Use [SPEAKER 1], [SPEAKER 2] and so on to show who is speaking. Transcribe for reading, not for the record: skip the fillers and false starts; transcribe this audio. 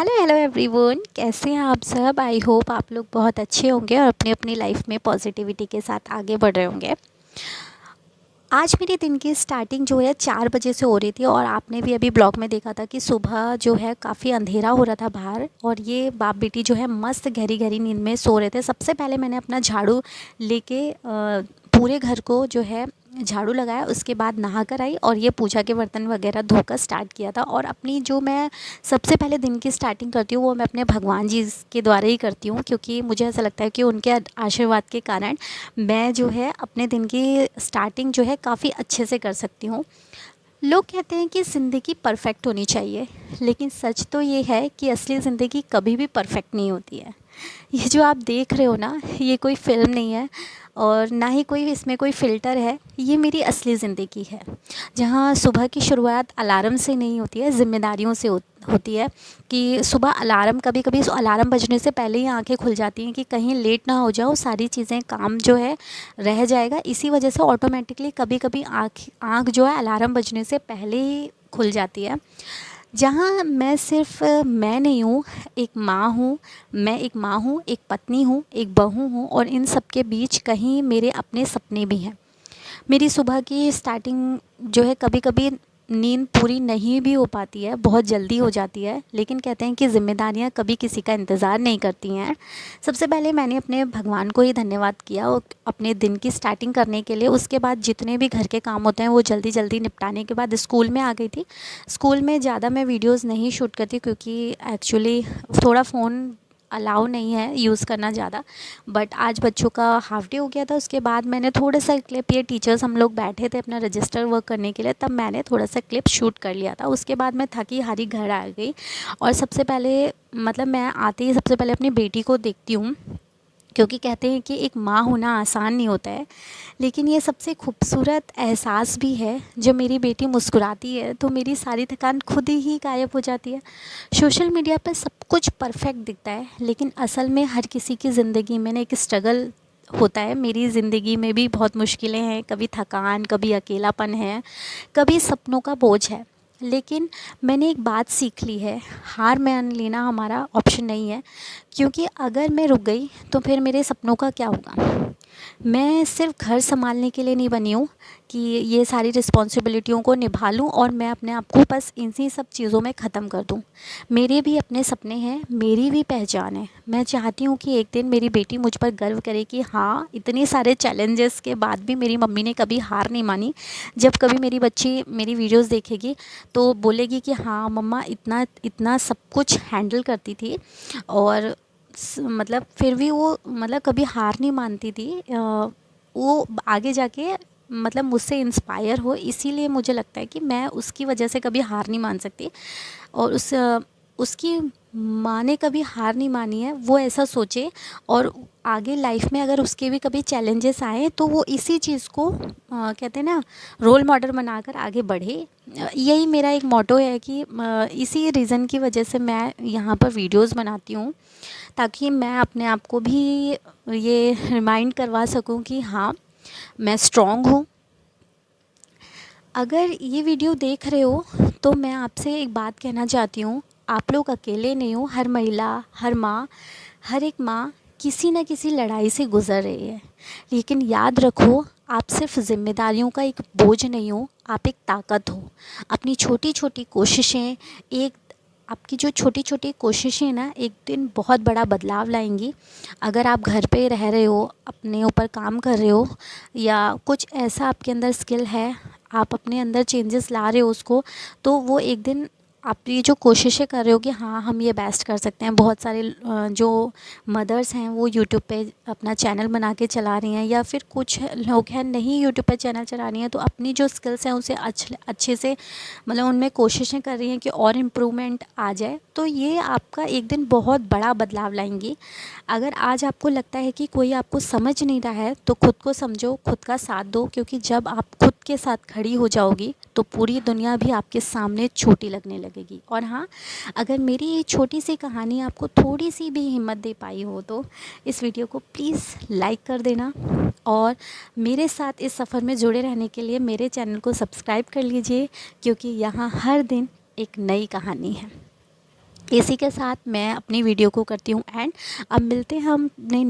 [SPEAKER 1] Hello hello everyone, कैसे हैं आप सब। आई होप आप लोग बहुत अच्छे होंगे और अपनी अपनी लाइफ में पॉजिटिविटी के साथ आगे बढ़ रहे होंगे। आज मेरे दिन की स्टार्टिंग जो है 4 बजे से हो रही थी और आपने भी अभी ब्लॉग में देखा था कि सुबह जो है काफ़ी अंधेरा हो रहा था बाहर, और ये बाप बेटी जो है मस्त गहरी गहरी नींद में सो रहे थे। सबसे पहले मैंने अपना झाड़ू लेके पूरे घर को जो है झाड़ू लगाया, उसके बाद नहा कर आई और ये पूजा के बर्तन वगैरह धोकर स्टार्ट किया था। और अपनी जो मैं सबसे पहले दिन की स्टार्टिंग करती हूँ वो मैं अपने भगवान जी के द्वारा ही करती हूँ, क्योंकि मुझे ऐसा लगता है कि उनके आशीर्वाद के कारण मैं जो है अपने दिन की स्टार्टिंग जो है काफ़ी अच्छे से कर सकती हूँ। लोग कहते हैं कि ज़िंदगी परफेक्ट होनी चाहिए, लेकिन सच तो ये है कि असली ज़िंदगी कभी भी परफेक्ट नहीं होती है। ये जो आप देख रहे हो ना, ये कोई फ़िल्म नहीं है और ना ही कोई इसमें कोई फ़िल्टर है। ये मेरी असली ज़िंदगी है, जहाँ सुबह की शुरुआत अलार्म से नहीं होती है, ज़िम्मेदारियों से होती है। कि सुबह अलार्म, कभी कभी अलार्म बजने से पहले ही आंखें खुल जाती हैं कि कहीं लेट ना हो जाओ, सारी चीज़ें काम जो है रह जाएगा। इसी वजह से ऑटोमेटिकली कभी कभी आँख जो है अलार्म बजने से पहले ही खुल जाती है। जहाँ मैं सिर्फ मैं नहीं हूँ, एक माँ हूँ, मैं एक माँ हूँ, एक पत्नी हूँ, एक बहू हूँ, और इन सब के बीच कहीं मेरे अपने सपने भी हैं। मेरी सुबह की स्टार्टिंग जो है कभी कभी नींद पूरी नहीं भी हो पाती है, बहुत जल्दी हो जाती है, लेकिन कहते हैं कि ज़िम्मेदारियाँ कभी किसी का इंतज़ार नहीं करती हैं। सबसे पहले मैंने अपने भगवान को ही धन्यवाद किया और अपने दिन की स्टार्टिंग करने के लिए। उसके बाद जितने भी घर के काम होते हैं वो जल्दी जल्दी निपटाने के बाद स्कूल में आ गई थी। स्कूल में ज़्यादा मैं वीडियोज़ नहीं शूट करती, क्योंकि एक्चुअली थोड़ा फ़ोन अलाउ नहीं है यूज़ करना ज़्यादा। बट आज बच्चों का हाफ डे हो गया था, उसके बाद मैंने थोड़ा सा क्लिप, ये टीचर्स हम लोग बैठे थे अपना रजिस्टर वर्क करने के लिए, तब मैंने थोड़ा सा क्लिप शूट कर लिया था। उसके बाद मैं थकी हारी घर आ गई और सबसे पहले मतलब मैं आते ही सबसे पहले अपनी बेटी को देखती हूँ, क्योंकि कहते हैं कि एक माँ होना आसान नहीं होता है, लेकिन ये सबसे खूबसूरत एहसास भी है। जब मेरी बेटी मुस्कुराती है तो मेरी सारी थकान खुद ही गायब हो जाती है। सोशल मीडिया पर सब कुछ परफेक्ट दिखता है, लेकिन असल में हर किसी की ज़िंदगी में ना एक स्ट्रगल होता है। मेरी ज़िंदगी में भी बहुत मुश्किलें हैं, कभी थकान, कभी अकेलापन है, कभी सपनों का बोझ है। लेकिन मैंने एक बात सीख ली है, हार मान लेना हमारा ऑप्शन नहीं है, क्योंकि अगर मैं रुक गई तो फिर मेरे सपनों का क्या होगा। मैं सिर्फ घर संभालने के लिए नहीं बनी हूँ कि ये सारी रिस्पॉन्सिबिलिटियों को निभा लूँ और मैं अपने आप को बस इन्हीं सब चीज़ों में ख़त्म कर दूँ। मेरे भी अपने सपने हैं, मेरी भी पहचान है। मैं चाहती हूँ कि एक दिन मेरी बेटी मुझ पर गर्व करे कि हाँ, इतने सारे चैलेंजेस के बाद भी मेरी मम्मी ने कभी हार नहीं मानी। जब कभी मेरी बच्ची मेरी वीडियोस देखेगी तो बोलेगी कि हाँ मम्मा, इतना इतना सब कुछ हैंडल करती थी, और मतलब फिर भी वो मतलब कभी हार नहीं मानती थी। वो आगे जाके मतलब मुझसे इंस्पायर हो, इसीलिए मुझे लगता है कि मैं उसकी वजह से कभी हार नहीं मान सकती। और उसकी माँ ने कभी हार नहीं मानी है, वो ऐसा सोचे और आगे लाइफ में अगर उसके भी कभी चैलेंजेस आए तो वो इसी चीज़ को कहते हैं ना, रोल मॉडल बनाकर आगे बढ़े। यही मेरा एक मोटो है कि इसी रीज़न की वजह से मैं यहाँ पर वीडियोस बनाती हूँ, ताकि मैं अपने आप को भी ये रिमाइंड करवा सकूं कि हाँ, मैं स्ट्रॉन्ग हूँ। अगर ये वीडियो देख रहे हो तो मैं आपसे एक बात कहना चाहती हूँ, आप लोग अकेले नहीं हो। हर महिला, हर माँ, हर एक माँ किसी न किसी लड़ाई से गुज़र रही है। लेकिन याद रखो, आप सिर्फ ज़िम्मेदारियों का एक बोझ नहीं हो, आप एक ताकत हो। अपनी छोटी छोटी कोशिशें, एक आपकी जो छोटी छोटी कोशिशें ना एक दिन बहुत बड़ा बदलाव लाएंगी। अगर आप घर पे रह रहे हो, अपने ऊपर काम कर रहे हो, या कुछ ऐसा आपके अंदर स्किल है, आप अपने अंदर चेंजेस ला रहे हो उसको, तो वो एक दिन आप ये जो कोशिशें कर रहे हो कि हाँ हम ये बेस्ट कर सकते हैं। बहुत सारे जो मदर्स हैं वो यूट्यूब पे अपना चैनल बना के चला रही हैं, या फिर कुछ लोग हैं नहीं यूट्यूब पे चैनल चला रही हैं, तो अपनी जो स्किल्स हैं उसे अच्छे से मतलब उनमें कोशिशें कर रही हैं कि और इम्प्रूवमेंट आ जाए। तो ये आपका एक दिन बहुत बड़ा बदलाव लाएंगी। अगर आज आपको लगता है कि कोई आपको समझ नहीं रहा है, तो खुद को समझो, खुद का साथ दो, क्योंकि जब आप खुद के साथ खड़ी हो जाओगी तो पूरी दुनिया भी आपके सामने छोटी लगने लगेगी। और हाँ, अगर मेरी ये छोटी सी कहानी आपको थोड़ी सी भी हिम्मत दे पाई हो तो इस वीडियो को प्लीज़ लाइक कर देना, और मेरे साथ इस सफ़र में जुड़े रहने के लिए मेरे चैनल को सब्सक्राइब कर लीजिए, क्योंकि यहाँ हर दिन एक नई कहानी है। इसी के साथ मैं अपनी वीडियो को करती हूँ एंड अब मिलते हैं हम नई